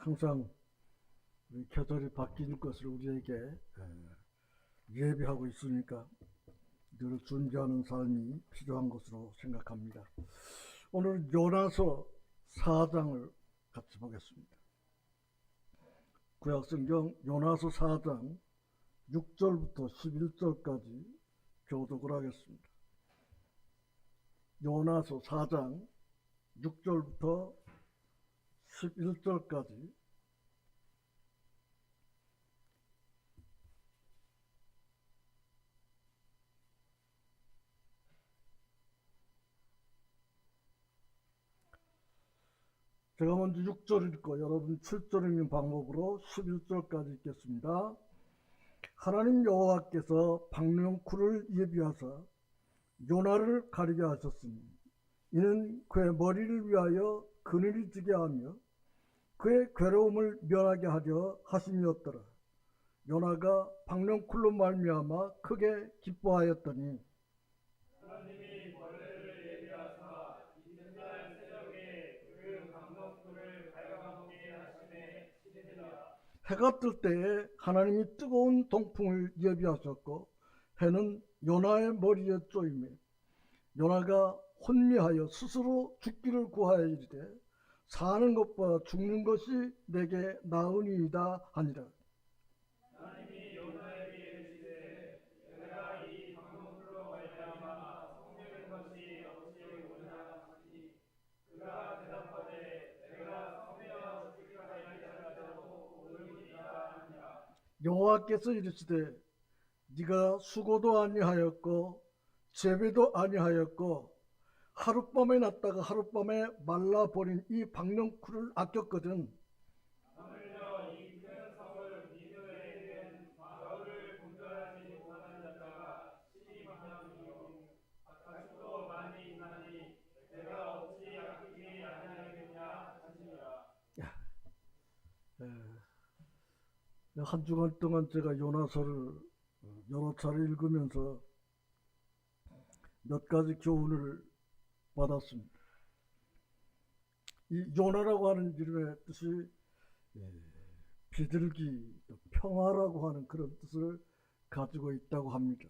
항상 우리 계절이 바뀌는 것을 우리에게 예비하고 있으니까 늘 준비하는 삶이 필요한 것으로 생각합니다. 오늘 요나서 4장을 같이 보겠습니다. 구약성경 요나서 4장 6절부터 11절까지 교독을 하겠습니다. 요나서 4장 6절부터 11절까지 제가 먼저 6절 읽고 여러분 7절 읽는 방법으로 11절까지 읽겠습니다. 하나님 여호와께서 박령쿨을 예비하사 요나를 가리게 하셨으니 이는 그의 머리를 위하여 그늘이 지게 하며 그의 괴로움을 면하게 하려 하심이었더라. 요나가 박령쿨로 말미암아 크게 기뻐하였더니 하나님이 벌레를 예비하사 이튿날 새벽에 그 박령쿨을 갉아먹게 하심에 시리니라. 해가 뜰 때에 하나님이 뜨거운 동풍을 예비하셨고 해는 요나의 머리에 쪼이매 요나가 혼미하여 스스로 죽기를 구하여 이르되 사는 것보다 죽는 것이 내게 나으니이다 하니라. 하나님이 요나에게 이르시되 내가 이 박령쿨로 말미암아 성내는 것이 어찌 오냐 하니 그가 대답하되 내가 성내어 죽기까지 할지라도 오르리이다 하니라. 여호와께서 이르시되 네가 수고도 아니하였고 재배도 아니하였고 하룻밤에 났다가 하룻밤에 말라버린 이 박령쿨을 아꼈거든. 하물며 이 큰 성을 니느웨에는 겨울을 분별하지 못하는 자가 12만명이요 가축도 많이 있나니 내가 어찌 아끼지 아니하겠냐 하시니라. 한 주간 동안 제가 요나서를 여러 차례 읽으면서 몇 가지 교훈을 받았습니다. 이 요나라고 하는 이름의 뜻이 비둘기, 평화라고 하는 그런 뜻을 가지고 있다고 합니다.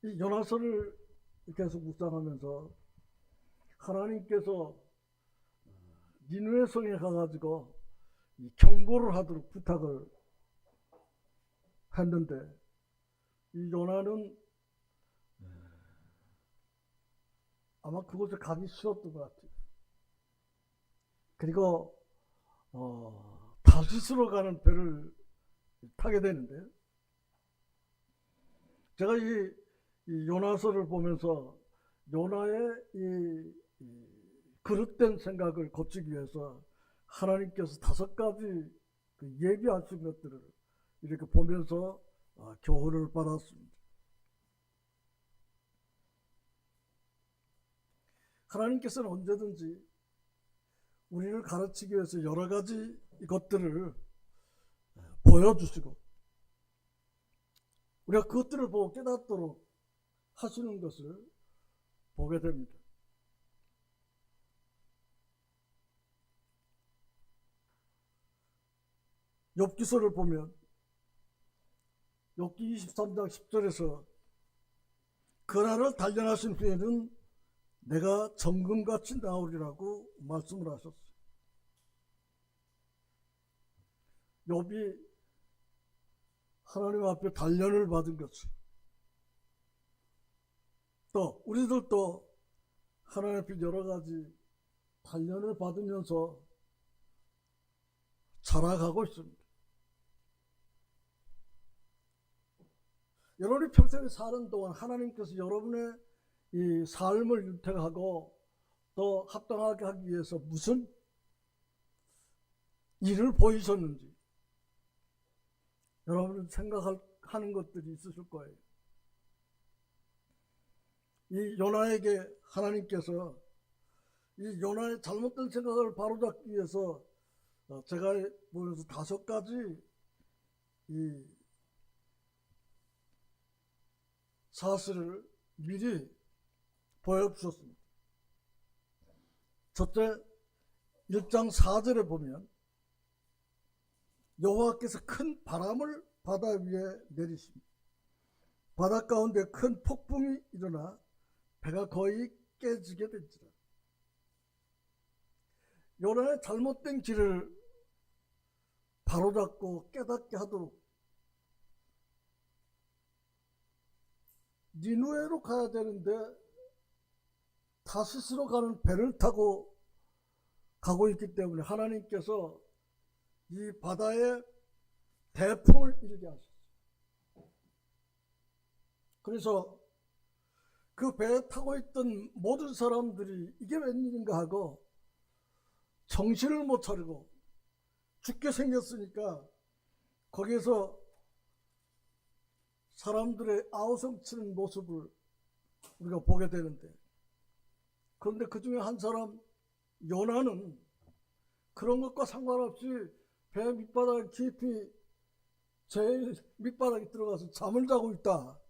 이 요나서를 계속 묵상하면서 하나님께서 니느웨 성에 가가지고 이 경고를 하도록 부탁을 했는데 이 요나는 아마 그곳에 가기 싫었던 것 같아요. 그리고 다시스로 가는 배를 타게 되는데 제가 이 요나서를 보면서 요나의 이 그릇된 생각을 고치기 위해서 하나님께서 5가지 예비하신 것들을 이렇게 보면서 교훈을 받았습니다. 하나님께서는 언제든지 우리를 가르치기 위해서 여러 가지 것들을 보여주시고 우리가 그것들을 보고 깨닫도록 하시는 것을 보게 됩니다. 욥기서를 보면 욥기 23장 10절에서 그날을 단련하신 후에는 내가 정금같이 나오리라고 말씀을 하셨어요. 욥이 하나님 앞에 단련을 받은 것이 또 우리들도 하나님 앞에 여러 가지 단련을 받으면서 자라가고 있습니다. 여러분이 평생에 사는 동안 하나님께서 여러분의 이 삶을 윤택하고 또 합당하게 하기 위해서 무슨 일을 보이셨는지 여러분은 생각하는 것들이 있으실 거예요. 이 요나에게 하나님께서 이 요나의 잘못된 생각을 바로잡기 위해서 제가 보면서 5가지 이 사실을 미리 보여주셨습니다. 첫째 1장 4절에 보면 여호와께서 큰 바람을 바다 위에 내리십니다. 바다 가운데 큰 폭풍이 일어나 배가 거의 깨지게 된지라. 요나의 잘못된 길을 바로잡고 깨닫게 하도록 니누에로 가야 되는데 다시스로 가는 배를 타고 가고 있기 때문에 하나님께서 이 바다에 대풍을 일게 하셨어요. 그래서 그 배에 타고 있던 모든 사람들이 이게 웬일인가 하고 정신을 못 차리고 죽게 생겼으니까 거기에서 사람들의 아우성치는 모습을 우리가 보게 되는데, 그런데 그 중에 한 사람 요나는 그런 것과 상관없이 배 밑바닥 깊이 제일 밑바닥에 들어가서 잠을 자고 있다.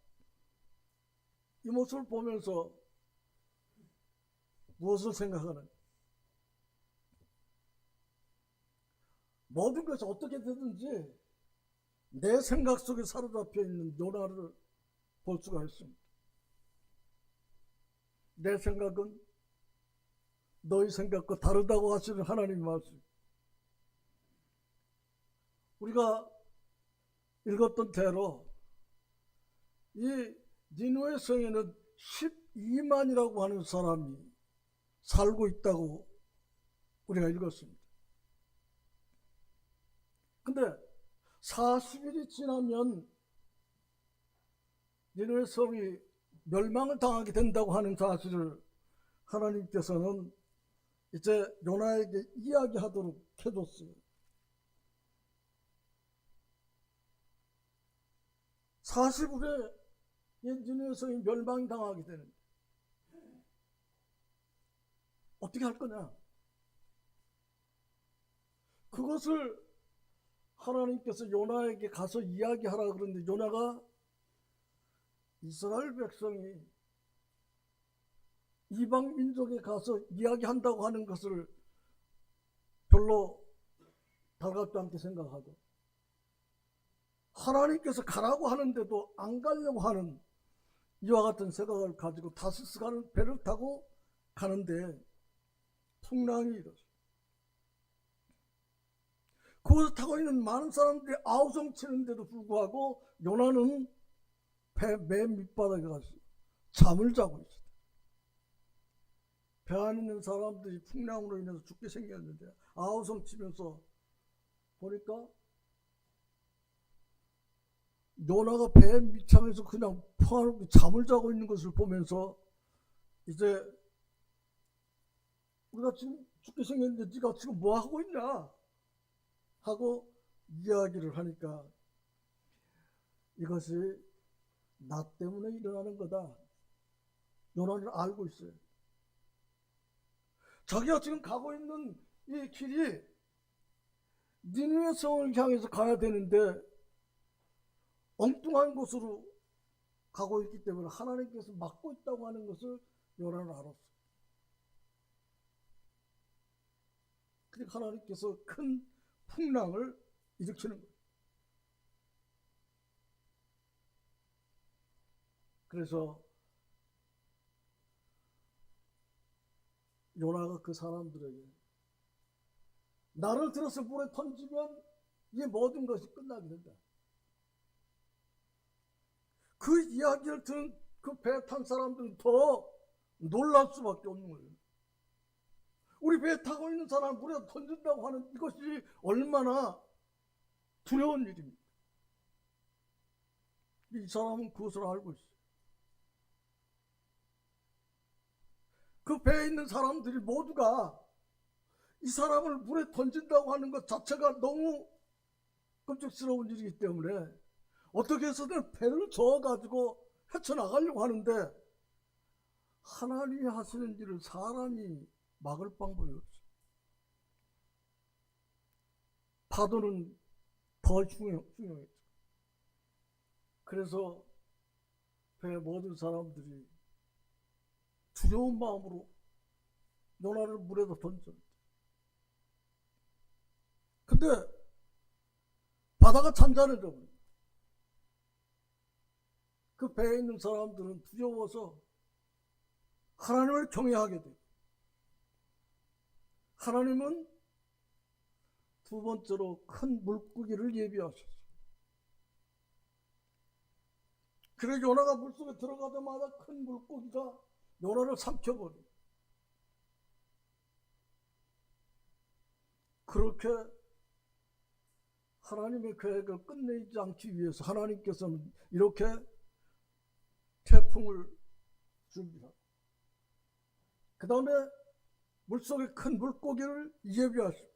이 모습을 보면서 무엇을 생각하는? 모든 것이 어떻게 되든지 내 생각 속에 사로잡혀 있는 요나를 볼 수가 있습니다. 내 생각은 너희 생각과 다르다고 하시는 하나님 말씀. 우리가 읽었던 대로 이 니누의 성에는 12만이라고 하는 사람이 살고 있다고 우리가 읽었습니다. 근데 40일이 지나면 니누의 성이 멸망을 당하게 된다고 하는 사실을 하나님께서는 이제 요나에게 이야기하도록 해줬어요. 40일에 니누의 성이 멸망당하게 되는데 어떻게 할 거냐? 그것을 하나님께서 요나에게 가서 이야기하라 그러는데 요나가 이스라엘 백성이 이방 민족에 가서 이야기한다고 하는 것을 별로 달갑지 않게 생각하고, 하나님께서 가라고 하는데도 안 가려고 하는 이와 같은 생각을 가지고 다시스 가는 배를 타고 가는데 풍랑이 일어서 그것을 타고 있는 많은 사람들이 아우성치는데도 불구하고 요나는 배 맨 밑바닥에 가서 잠을 자고 있어요. 배 안에 있는 사람들이 풍랑으로 인해서 죽게 생겼는데 아우성치면서 보니까 요나가 배 밑창에서 그냥 평화롭게 잠을 자고 있는 것을 보면서 이제 우리가 지금 죽게 생겼는데 네가 지금 뭐 하고 있냐 하고 이야기를 하니까 이것이 나 때문에 일어나는 거다. 요나는 알고 있어요. 자기가 지금 가고 있는 이 길이 니느웨 성을 향해서 가야 되는데 엉뚱한 곳으로 가고 있기 때문에 하나님께서 막고 있다고 하는 것을 요나는 알았어요. 그러니까 하나님께서 큰 풍랑을 일으키는 거예요. 그래서 요나가 그 사람들에게 나를 들어서 물에 던지면 이 모든 것이 끝나게 된다. 그 이야기를 들은 그 배 탄 사람들은 더 놀랄 수밖에 없는 거예요. 우리 배 타고 있는 사람 물에 던진다고 하는 이것이 얼마나 두려운 일입니까? 이 사람은 그것을 알고 있어요. 그 배에 있는 사람들이 모두가 이 사람을 물에 던진다고 하는 것 자체가 너무 끔찍스러운 일이기 때문에 어떻게 해서든 배를 저어가지고 헤쳐나가려고 하는데 하나님이 하시는 일을 사람이 막을 방법이 없어요. 파도는 더 흉흉했죠. 그래서 배 모든 사람들이 두려운 마음으로 요나를 물에다 던져. 근데 바다가 잔잔해져 버려. 그 배에 있는 사람들은 두려워서 하나님을 경외하게 돼. 하나님은 두 번째로 큰 물고기를 예비하셨어. 그래 요나가 물속에 들어가자마자 큰 물고기가 요나를 삼켜버려. 그렇게 하나님의 계획을 끝내지 않기 위해서 하나님께서는 이렇게 태풍을 준비하고 그 다음에 물속에 큰 물고기를 예비하십니다.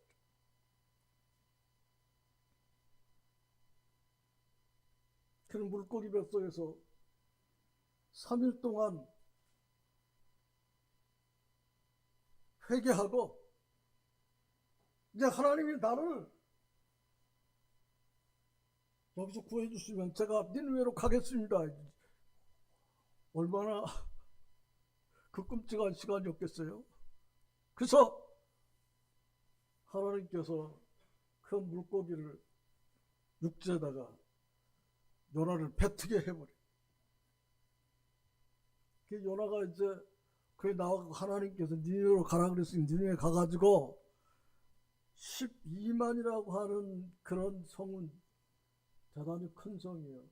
그 물고기 뱃속에서 3일 동안 회개하고 이제 하나님이 나를 여기서 구해주시면 제가 니느웨로 가겠습니다. 얼마나 그 끔찍한 시간이었겠어요. 그래서 하나님께서 그 물고기를 육지에다가 요나를 뱉게 해버려. 그 요나가 이제 그에 나와서 하나님께서 니느웨로 가라 그랬으니 니느웨 가가지고 12만이라고 하는 그런 성은 대단히 큰 성이에요.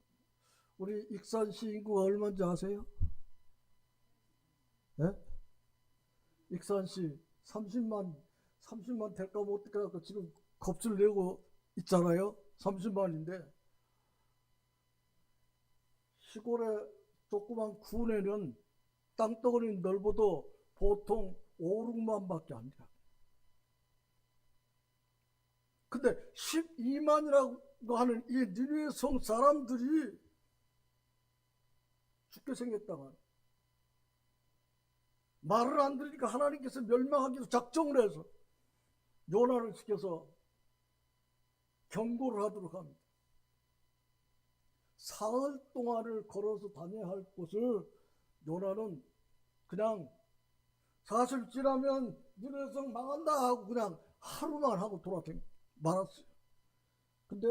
우리 익산시 인구가 얼마인지 아세요? 네? 익산시 30만 될까 못 될까 지금 겁줄 내고 있잖아요. 30만인데 시골의 조그만 군에는 땅덩어리 넓어도 보통 5, 6만밖에 안 돼요. 근데 12만이라고 하는 이 니느웨 성 사람들이 죽게 생겼다가 말을 안 들으니까 하나님께서 멸망하기로 작정을 해서 요나를 시켜서 경고를 하도록 합니다. 사흘 동안을 걸어서 다녀야 할 곳을 요나는 그냥 사실 지나면 니느웨 성 망한다 하고 그냥 하루만 하고 돌아다니 말았어요. 근데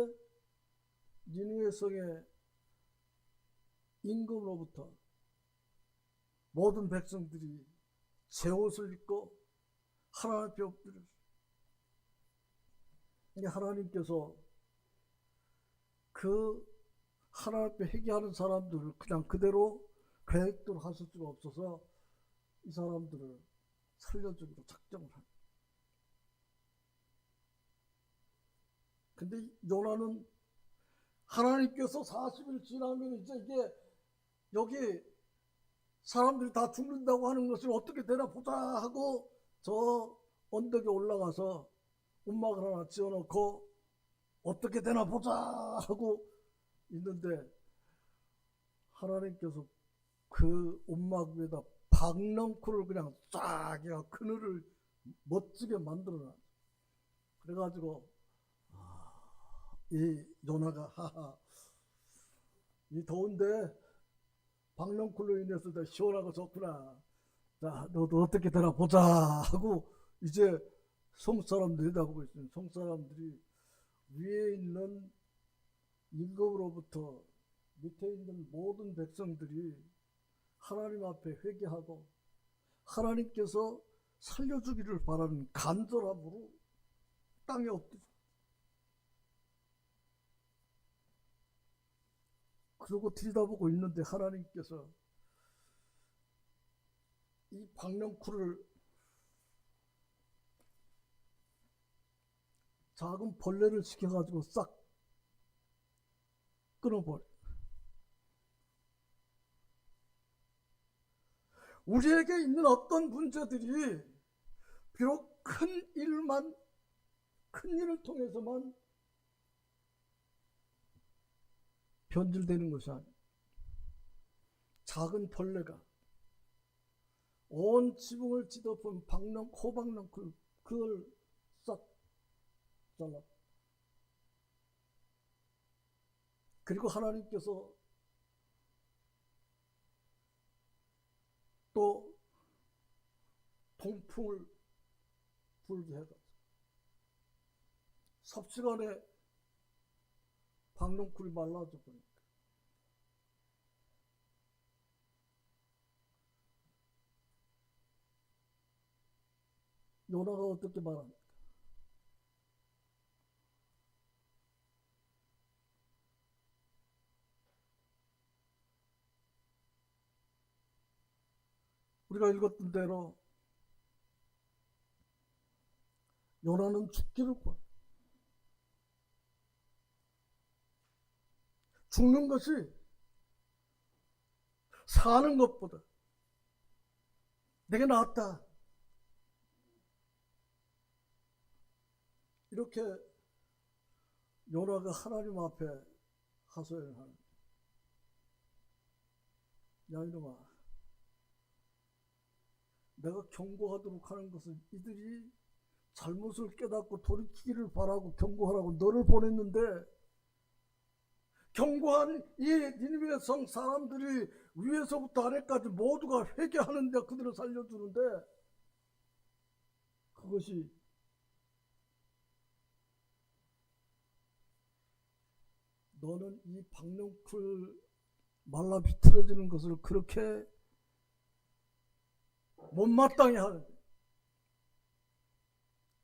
니느웨 성의 임금으로부터 모든 백성들이 제 옷을 입고 하나님 앞에 엎드렸어요. 하나님께서 그 하나님 앞에 회개하는 사람들을 그냥 그대로 계획대로 하실 수가 없어서 이 사람들을 살려주기로 작정을 합니다. 근데 요나는 하나님께서 40일 지나면 이제 이게 여기 사람들이 다 죽는다고 하는 것을 어떻게 되나 보자 하고 저 언덕에 올라가서 움막을 하나 지어놓고 어떻게 되나 보자 하고 있는데 하나님께서 그 움막 위에다 박넝쿨을 그냥 쫙 그늘을 멋지게 만들어놔. 그래가지고 이 요나가 하하 이 더운데 박넝쿨로 인해서 시원하고 좋구나. 자 너도 어떻게 되나 보자 하고 이제 성사람들이 내다보고 있어요. 성사람들이 위에 있는 임금으로부터 밑에 있는 모든 백성들이 하나님 앞에 회개하고 하나님께서 살려주기를 바라는 간절함으로 땅에 엎드려. 그러고 들여다보고 있는데 하나님께서 이 박넝쿨을 작은 벌레를 시켜가지고 싹 끊어버려. 우리에게 있는 어떤 문제들이 비록 큰 일을 통해서만 변질되는 것이 아니에요. 작은 벌레가 온 지붕을 찢어본 호박넝쿨 그걸 싹 잘라. 그리고 하나님께서 또 동풍을 불게 해가지고 삽시간에 박농쿨이 말라져 버리니까 요나가 어떻게 말합니까? 우리가 읽었던 대로 요나는 죽기를 권. 죽는 것이 사는 것보다 내게 낫다. 이렇게 요나가 하나님 앞에 하소연을 하는. 야 이놈아, 내가 경고하도록 하는 것은 이들이 잘못을 깨닫고 돌이키기를 바라고 경고하라고 너를 보냈는데, 경고한 이 니느웨 성 사람들이 위에서부터 아래까지 모두가 회개하는데 그들을 살려주는데, 그것이 너는 이 박농쿨 말라 비틀어지는 것을 그렇게 못마땅해 하는,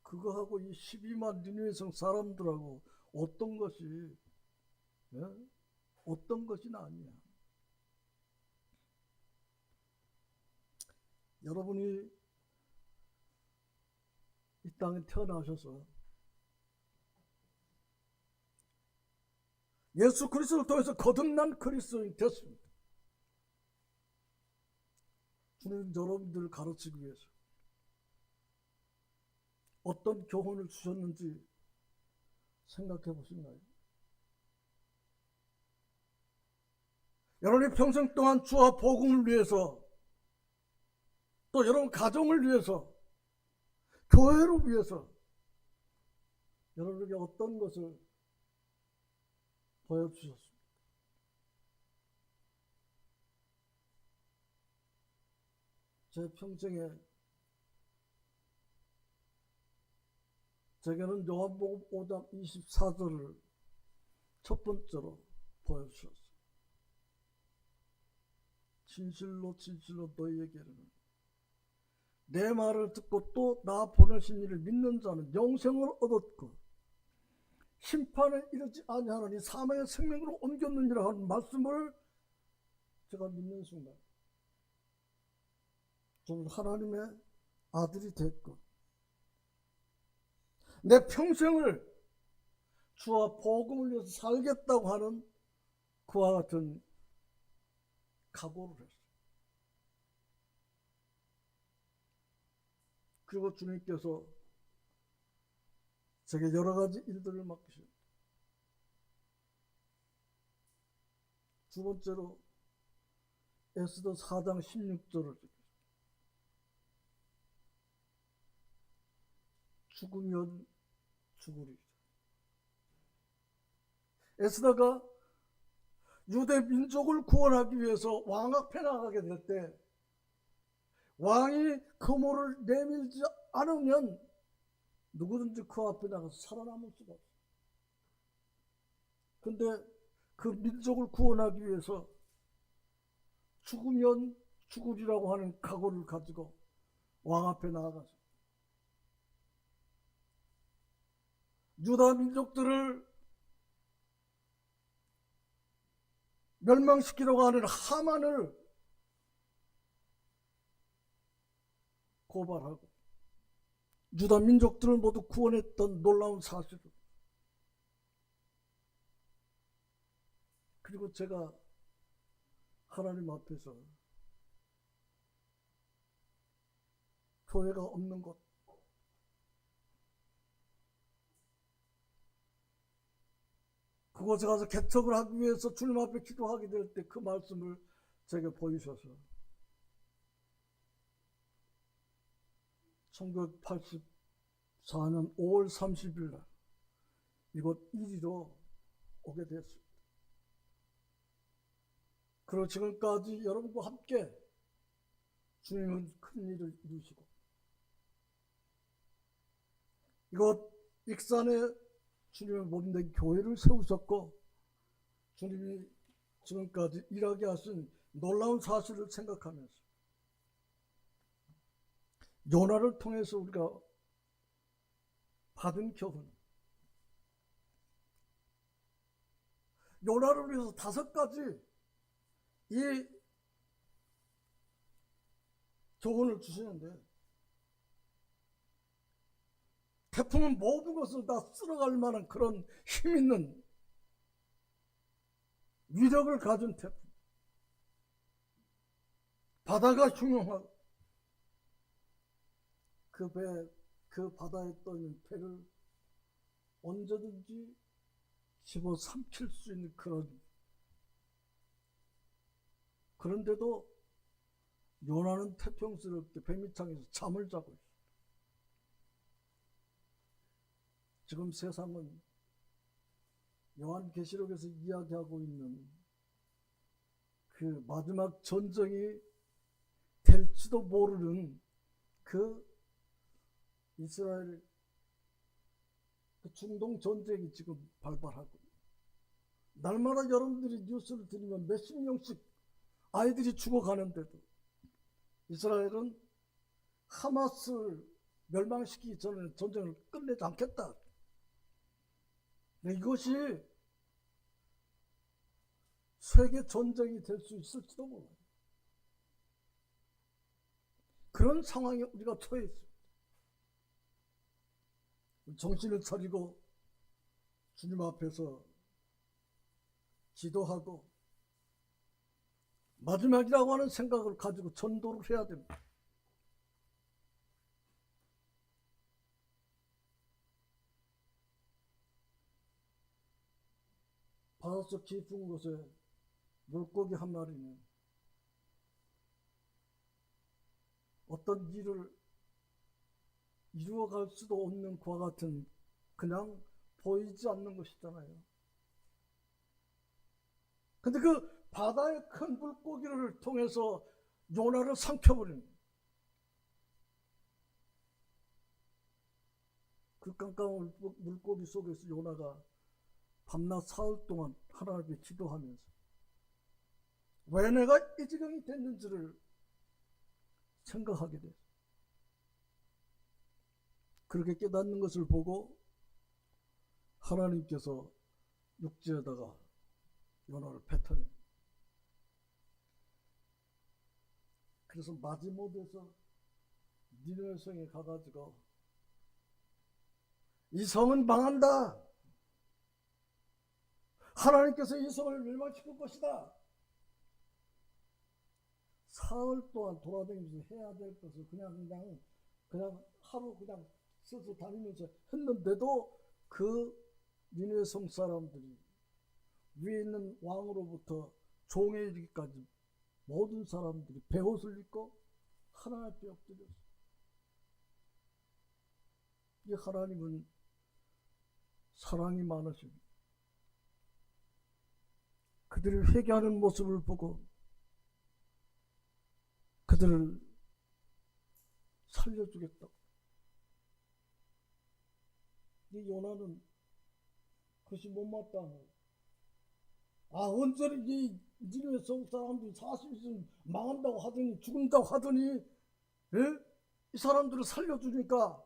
그거하고 이 12만 니느웨 성 사람들하고 어떤 것이, 예? 어떤 것이 아니야. 여러분이 이 땅에 태어나셔서 예수 그리스도를 통해서 거듭난 그리스도인이 됐습니다. 주님 여러분들을 가르치기 위해서 어떤 교훈을 주셨는지 생각해 보신가요? 여러분이 평생 동안 주와 복음을 위해서, 또 여러분 가정을 위해서, 교회를 위해서 여러분에게 어떤 것을 보여주셨습니까? 제 평생에 제게는 요한복음 5장 24절을 첫 번째로 보여주셨어요. 진실로 진실로 너희에게 이르노니 내 말을 듣고 또 나 보내신 이를 믿는 자는 영생을 얻었고 심판에 이르지 아니하노니 사망의 생명으로 옮겼느니라 하는 말씀을 제가 믿는 순간 저는 하나님의 아들이 됐고 내 평생을 주와 복음을 위해서 살겠다고 하는 그와 같은 각오를 했어요. 그리고 주님께서 제게 여러 가지 일들을 맡기십니다. 두 번째로 에스더 4장 16절을 죽으면 죽으리. 에스더가 유대 민족을 구원하기 위해서 왕 앞에 나가게 될 때 왕이 금호를 내밀지 않으면 누구든지 그 앞에 나가서 살아남을 수가 없어요. 근데 그 민족을 구원하기 위해서 죽으면 죽으리라고 하는 각오를 가지고 왕 앞에 나아가서 유다 민족들을 멸망시키려고 하는 하만을 고발하고 유다 민족들을 모두 구원했던 놀라운 사실을, 그리고 제가 하나님 앞에서 교회가 없는 곳, 그곳에 가서 개척을 하기 위해서 주님 앞에 기도하게 될 때 그 말씀을 제게 보이셔서 1984년 5월 30일 날 이곳 이리로 오게 됐습니다. 그리고 지금까지 여러분과 함께 주님은 큰 일을 이루시고 이곳 익산에 주님의 몸된 교회를 세우셨고 주님이 지금까지 일하게 하신 놀라운 사실을 생각하면서 요나를 통해서 우리가 받은 교훈, 요나를 위해서 5가지 이 교훈을 주시는데, 태풍은 모든 것을 다 쓸어갈 만한 그런 힘 있는 위력을 가진 태풍, 바다가 흉흉하고 그 바다에 떠있는 배를 언제든지 집어삼킬 수 있는 그런데도 요나는 태평스럽게 배밑창에서 잠을 자고 있어. 지금 세상은 요한계시록에서 이야기하고 있는 그 마지막 전쟁이 될지도 모르는 그 이스라엘 그 중동 전쟁이 지금 발발하고, 날마다 여러분들이 뉴스를 들으면 몇십 명씩 아이들이 죽어가는데도 이스라엘은 하마스를 멸망시키기 전에 전쟁을 끝내지 않겠다. 이것이 세계 전쟁이 될 수 있을지도 몰라요. 그런 상황에 우리가 처해 있습니다. 정신을 차리고 주님 앞에서 기도하고 마지막이라고 하는 생각을 가지고 전도를 해야 됩니다. 바닷속 깊은 곳에 물고기 한 마리는 어떤 일을 이루어갈 수도 없는 그와 같은 그냥 보이지 않는 것이잖아요. 근데 그 바다의 큰 물고기를 통해서 요나를 삼켜버립니다. 그 깜깜한 물고기 속에서 요나가 밤낮 사흘 동안 하나님께 기도하면서 왜 내가 이 지경이 됐는지를 생각하게 됐어요. 그렇게 깨닫는 것을 보고 하나님께서 육지에다가 요나를 뱉어냅니다. 그래서 마지못에서 니느웨 성에 가가지고 이 성은 망한다, 하나님께서 이 성을 멸망시킬 것이다, 사흘 동안 돌아다니면서 해야 될 것을 그냥 하루 그냥 서서 다니면서 했는데도 그 니느웨 성 사람들이 위에 있는 왕으로부터 종에 이르기까지 모든 사람들이 베옷을 입고 하나님 앞에 엎드렸어요. 이 하나님은 사랑이 많으십니다. 그들을 회개하는 모습을 보고 그들을 살려주겠다고. 이 요나는 그것이 못마땅해. 언제는 이 니느웨 성 사람들이 40일 망한다고 하더니 죽는다고 하더니 이 사람들을 살려주니까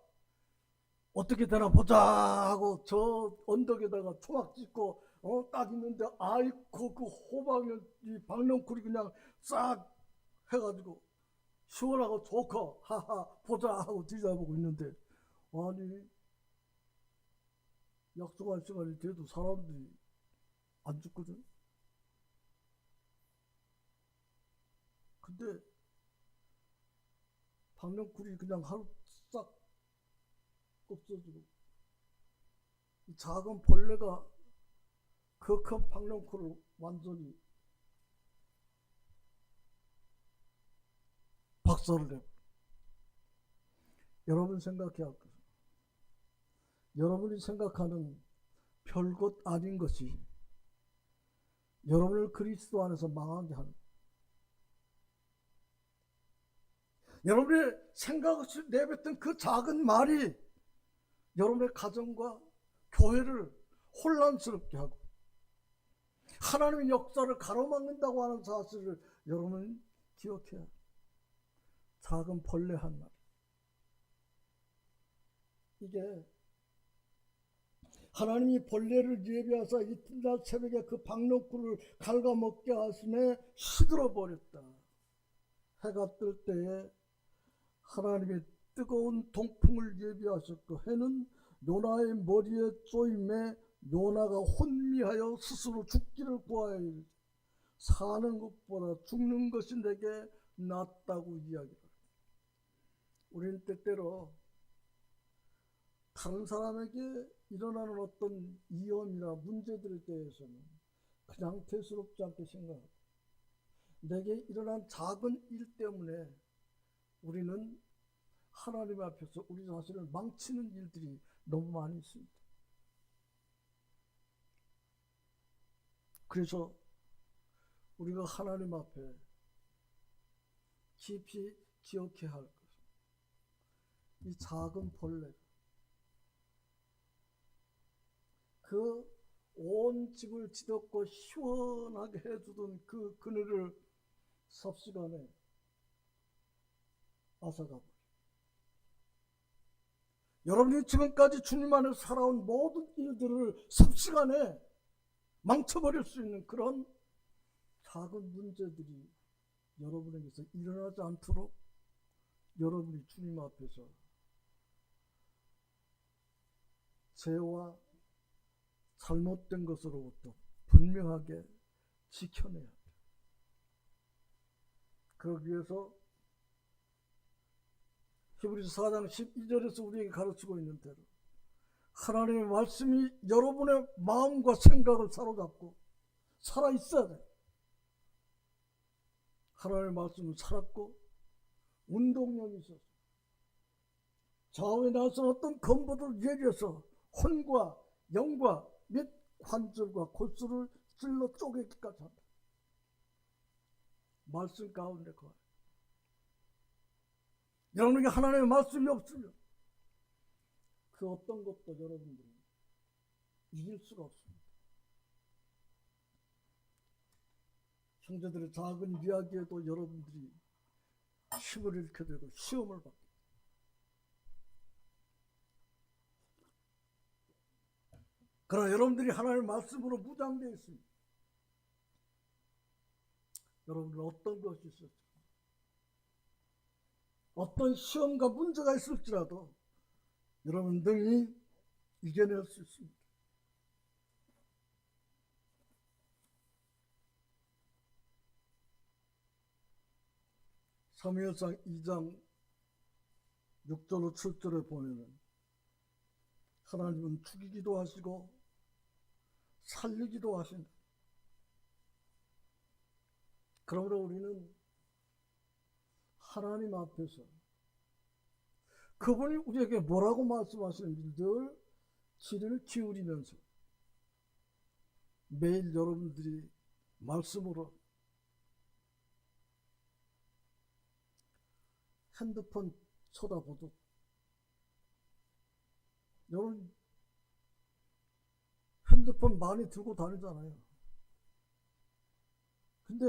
어떻게 되나 보자 하고 저 언덕에다가 초막 짓고 딱 있는데 아이고 그 호박을 이 박넝쿨이 그냥 싹 해가지고 시원하고 좋고 하하 보자 하고 들여다보고 있는데, 아니 약속한 시간이 돼도 사람들이 안 죽거든. 근데 박넝쿨이 그냥 하루 싹 없어지고 이 작은 벌레가 그 큰 박넝쿨을 완전히 박살을 내고. 여러분 생각해야 할 것은, 여러분이 생각하는 별것 아닌 것이 여러분을 그리스도 안에서 망하게 하는, 여러분의 생각 없이 내뱉은 그 작은 말이 여러분의 가정과 교회를 혼란스럽게 하고 하나님의 역사를 가로막는다고 하는 사실을 여러분은 기억해야 해요. 작은 벌레 한 마리. 이게 하나님이 벌레를 예비하사 이튿날 새벽에 그 박농쿨을 갉아먹게 하심에 시들어 버렸다. 해가 뜰 때에 하나님의 뜨거운 동풍을 예비하셨고 해는 요나의 머리에 쏘임에 요나가 혼미하여 스스로 죽기를 구하여 이르되 사는 것보다 죽는 것이 내게 낫다고 이야기합니다. 우리는 때때로 다른 사람에게 일어나는 어떤 위험이나 문제들에 대해서는 그냥 대수롭지 않게 생각합니다. 내게 일어난 작은 일 때문에 우리는 하나님 앞에서 우리 자신을 망치는 일들이 너무 많이 있습니다. 그래서 우리가 하나님 앞에 깊이 기억해야 할 것은 이 작은 벌레가 그 온 집을 지덮고 시원하게 해주던 그 그늘을 섭시간에 앗아가버려. 여러분이 지금까지 주님 안에서 살아온 모든 일들을 섭시간에 망쳐버릴 수 있는 그런 작은 문제들이 여러분에게서 일어나지 않도록 여러분이 주님 앞에서 죄와 잘못된 것으로부터 분명하게 지켜내야 돼요. 그러기 위해서 히브리서 4장 12절에서 우리에게 가르치고 있는 대로 하나님의 말씀이 여러분의 마음과 생각을 사로잡고 살아있어야 돼요. 하나님의 말씀은 살았고 운동력이 있어서 좌우에 나선 어떤 검보를 예리해서 혼과 영과 및 관절과 골수를 찔러 쪼개기까지 한다. 말씀 가운데 거해. 여러분에게 하나님의 말씀이 없으면 그 어떤 것도 여러분들이 이길 수가 없습니다. 형제들의 작은 이야기에도 여러분들이 힘을 잃게 되고 시험을 받게 됩니다. 그러나 여러분들이 하나님의 말씀으로 무장되어 있습니다. 여러분들은 어떤 것이 있을지, 어떤 시험과 문제가 있을지라도 여러분 능히 이겨낼 수 있습니다. 사무엘상 2장 6절로 7절에 보면은 하나님은 죽이기도 하시고 살리기도 하신다. 그러므로 우리는 하나님 앞에서 그분이 우리에게 뭐라고 말씀하시는지 늘 귀를 기울이면서 매일 여러분들이 말씀으로 핸드폰 쳐다보도 여러분 핸드폰 많이 들고 다니잖아요. 근데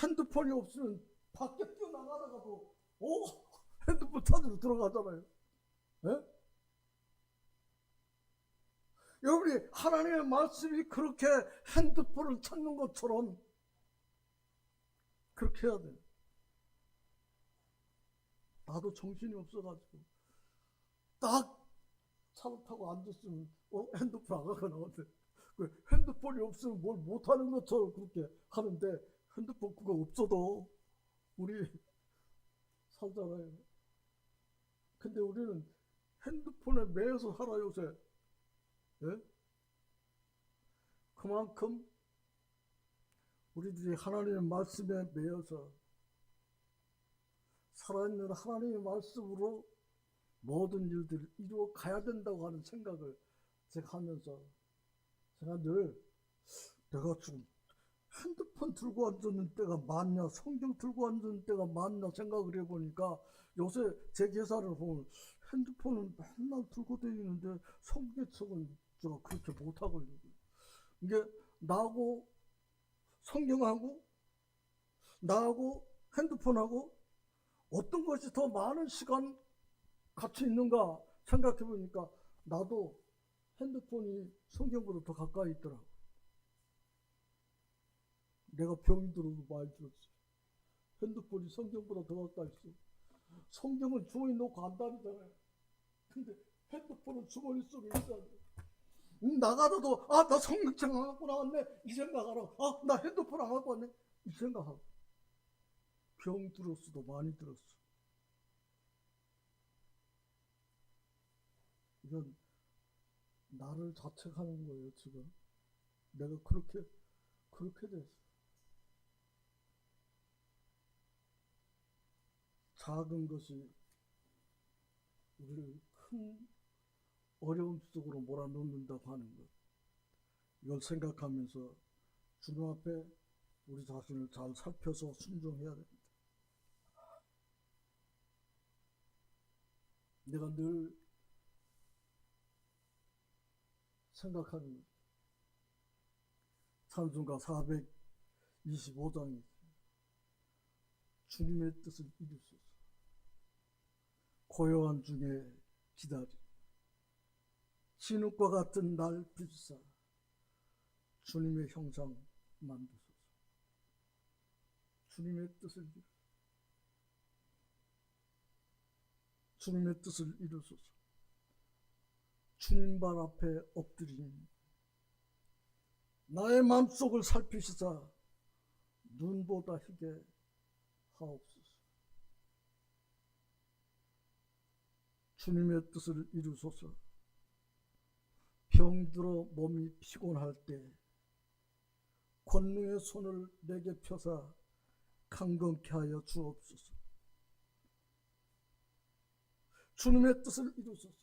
핸드폰이 없으면 밖에 뛰어나가다가도 핸드폰 찾으러 들어가잖아요. 네? 여러분이 하나님의 말씀이 그렇게 핸드폰을 찾는 것처럼 그렇게 해야 돼요. 나도 정신이 없어가지고 딱 차를 타고 앉았으면 핸드폰 안 갖고 나오는데 핸드폰이 없으면 뭘 못하는 것처럼 그렇게 하는데 핸드폰 그거 없어도 우리 살잖아요. 근데 우리는 핸드폰에 매여서 살아 요새. 예? 그만큼 우리들이 하나님의 말씀에 매여서 살아있는 하나님의 말씀으로 모든 일들을 이루어 가야 된다고 하는 생각을 제가 하면서 제가 늘 내가 지금 핸드폰 들고 앉았는 때가 맞냐 성경 들고 앉았는 때가 맞냐 생각을 해보니까 요새 제 계산을 보면 핸드폰은 맨날 들고 다니는데 성경책은 저 그렇게 못하고 있는 거예요. 이게 나하고 성경하고 나하고 핸드폰하고 어떤 것이 더 많은 시간 같이 있는가 생각해 보니까 나도 핸드폰이 성경보다 더 가까이 있더라고. 내가 병이 들어도 많이 들었어. 핸드폰이 성경보다 더 가까이 있어. 성경은 주머니 놓고 안다니잖아요. 근데 핸드폰은 주머니 속에 있어야 돼. 나가다도 나 성경책 안 갖고 나왔네 이 생각하라. 나 핸드폰 안 갖고 왔네 이 생각하고. 병 들었어도 많이 들었어. 이건 나를 자책하는 거예요 지금. 내가 그렇게 됐어. 작은 것이 우리를 큰 어려움 속으로 몰아넣는다고 하는 것. 이걸 생각하면서 주님 앞에 우리 자신을 잘 살펴서 순종해야 됩니다. 내가 늘 생각하는 찬송가 425장이 주님의 뜻을 이루소서. 고요한 중에 기다리 진흙과 같은 날 빌사 주님의 형상 만드소서. 주님의 뜻을 이루소서. 주님의 뜻을 이루소서. 주님 발 앞에 엎드리니 나의 마음속을 살피시사 눈보다 희게 하옵소서. 주님의 뜻을 이루소서. 병들어 몸이 피곤할 때 권능의 손을 내게 펴사 강건케 하여 주옵소서. 주님의 뜻을 이루소서.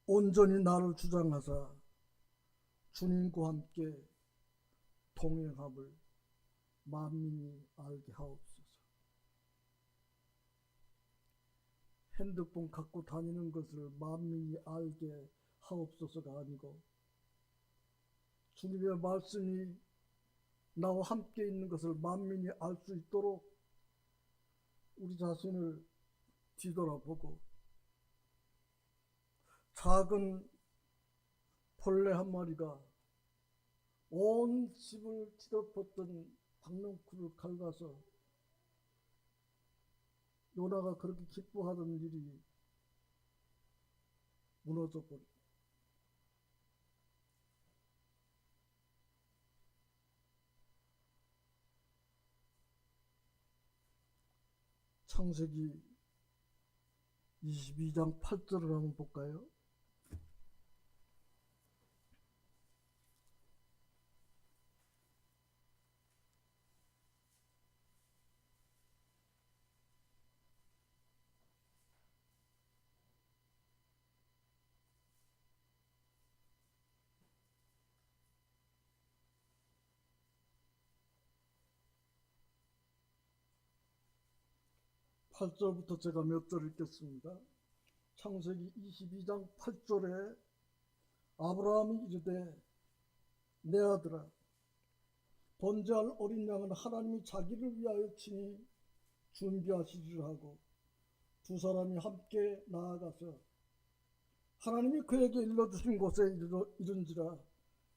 온전히 나를 주장하사 주님과 함께 동행함을 만민이 알게 하옵소서. 핸드폰 갖고 다니는 것을 만민이 알게 하옵소서가 아니고 주님의 말씀이 나와 함께 있는 것을 만민이 알 수 있도록 우리 자신을 뒤돌아보고 작은 벌레 한 마리가 온 집을 뒤덮었던 박넝쿨을 갉아서 요나가 그렇게 기뻐하던 일이 무너져 버렸다. 창세기 22장 8절을 한번 볼까요? 팔 절부터 제가 몇 절 읽겠습니다. 창세기 22장 8절에 아브라함이 이르되 내 아들아 번제할 어린 양은 하나님이 자기를 위하여 친히 준비하시리라 하고 두 사람이 함께 나아가서 하나님이 그에게 일러주신 곳에 이른지라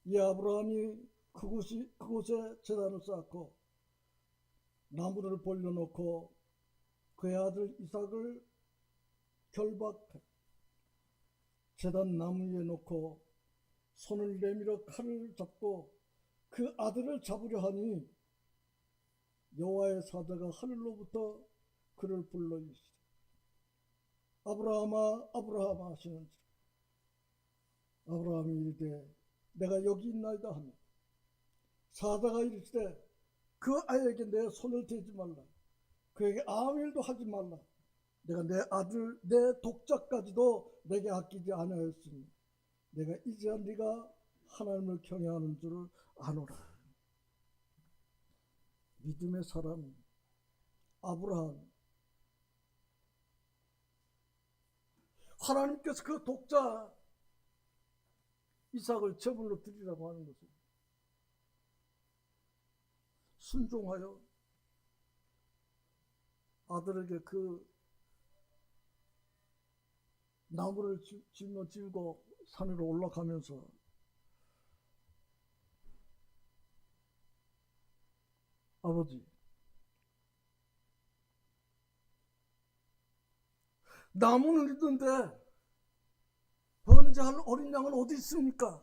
이 아브라함이 그곳에 제단을 쌓고 나무를 벌려놓고 그의 아들 이삭을 결박해 제단 나무 위에 놓고 손을 내밀어 칼을 잡고 그 아들을 잡으려 하니 여호와의 사자가 하늘로부터 그를 불러 이르시되 아브라함아 아브라함아 하시는지라 아브라함이 이르되 내가 여기 있나이다 하며 사자가 이르시되 그 아이에게 내 손을 대지 말라 그에게 아무 일도 하지 말라 내가 내 아들 내 독자까지도 내게 아끼지 아니하였으니 내가 이제야 네가 하나님을 경외하는 줄을 아노라. 믿음의 사람 아브라함 하나님께서 그 독자 이삭을 제물로 드리라고 하는 것은 순종하여 아들에게 그 나무를 짊어지고 산으로 올라가면서 아버지, 나무는 있는데 번제할 어린 양은 어디 있습니까?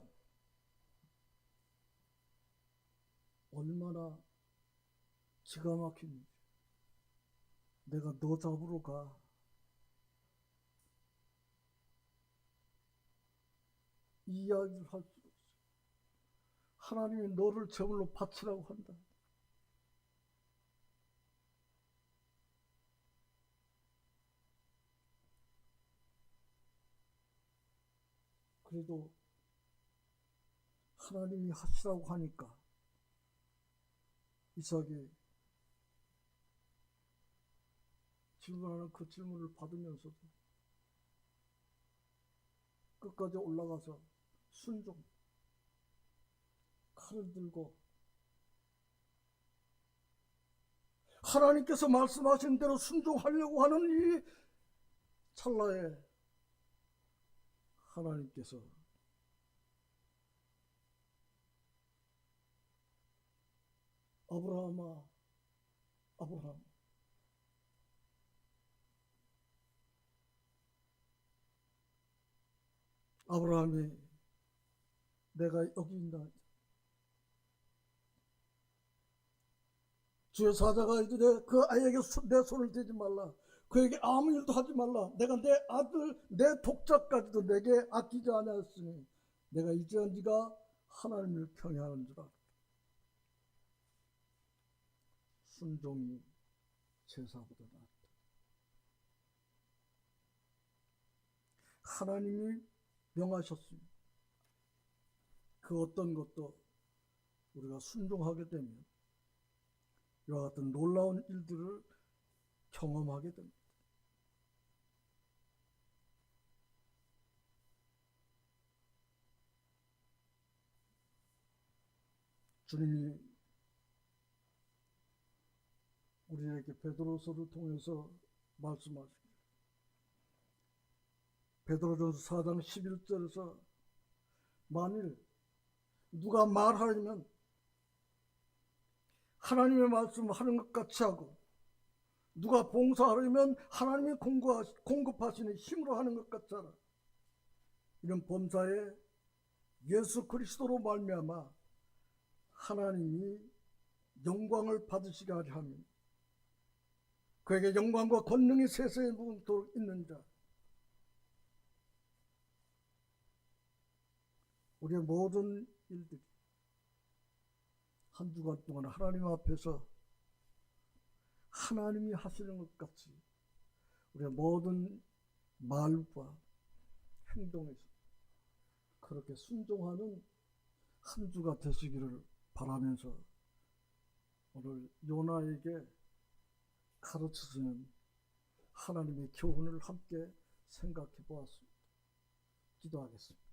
얼마나 기가 막힌지. 내가 너 잡으러 가. 이 이야기를 할 수 없어. 하나님이 너를 제물로 바치라고 한다. 그래도 하나님이 하시라고 하니까 이삭이 질문하는 그 질문을 받으면서도 끝까지 올라가서 순종, 칼을 들고 하나님께서 말씀하신 대로 순종하려고 하는 이 찰나에 하나님께서 아브라함아, 아브라함, 아브라함이 내가 여기 있나? 주의 사자가 이르되 그 아이에게 내 손을 대지 말라. 그에게 아무 일도 하지 말라. 내가 내 아들 내 독자까지도 내게 아끼지 아니하였으니 내가 이제야 네가 하나님을 평행하는 줄 알아. 순종이 제사보다 낫다. 하나님이 명하셨습니다. 그 어떤 것도 우리가 순종하게 되면 이와 같은 놀라운 일들을 경험하게 됩니다. 주님이 우리에게 베드로서를 통해서 말씀하십니다. 베드로전서 4장 11절에서 만일 누가 말하려면 하나님의 말씀을 하는 것 같이 하고 누가 봉사하려면 하나님이 공급하시는 힘으로 하는 것 같이 하라. 이런 범사에 예수 그리스도로 말미암아 하나님이 영광을 받으시게 하려 하며 그에게 영광과 권능이 세세에 묻도록 있는 자, 우리의 모든 일들이 한 주간 동안 하나님 앞에서 하나님이 하시는 것 같이 우리의 모든 말과 행동에서 그렇게 순종하는 한 주가 되시기를 바라면서 오늘 요나에게 가르치시는 하나님의 교훈을 함께 생각해 보았습니다. 기도하겠습니다.